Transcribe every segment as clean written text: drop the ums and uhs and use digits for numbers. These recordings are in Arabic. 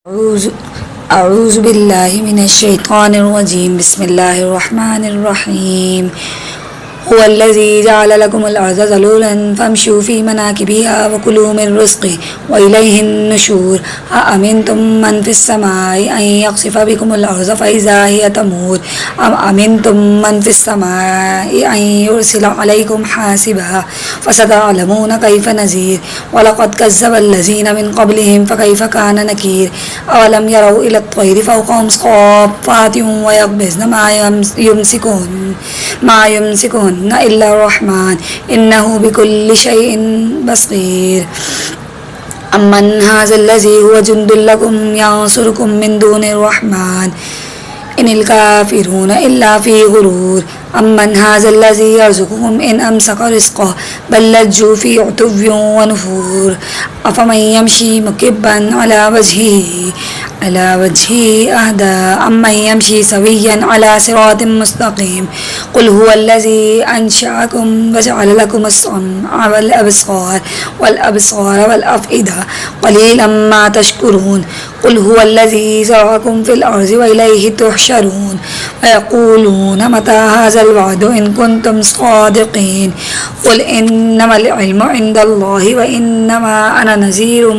أعوذ أعوذ بالله من الشيطان الرجيم. بسم الله الرحمن الرحيم. هو الذي جعل لكم الأرض ذلولا فامشوا في مناكبها وكلوا من رزقه وإليه النشور. أأمنتم من في السماء أن يخسف بكم الأرض فإذا هي تمور أم أمنتم من في السماء أن يرسل عليكم حاسبا فستعلمون كيف نذير. ولقد كذب الذين من قبلهم فكيف كان نكير. أولم يروا إلى الطير فوقهم صافات ويقبضن ما يمسكهن إلا الرحمن إنه بكل شيء بصير. أمن هذا الذي هو جند لكم ينصركم من دون الرحمن إن الكافرون إلا في غرور. أمن هذا الذي يرزقكم إن أمسك رزقه بل لجوا في عتو ونفور. أفمن يمشي مكبا على وجهه أهدى أمن يمشي سويا على صراط مستقيم. قل هو الذي أنشأكم وجعل لكم السمع والأبصار والأفئدة قليلا ما تشكرون. قل هو الذي زرعكم في الأرض وإليه تحشرون. ويقولون متى هذا الوعد إن كنتم صادقين. قل إنما العلم عند الله وإنما أنا نذير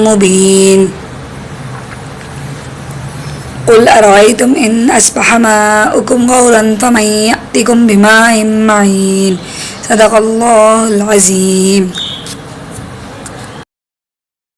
مبين. قل أرأيتم إن أصبح ماؤكم غورا فمن يأتكم بماء معين. صدق الله العظيم.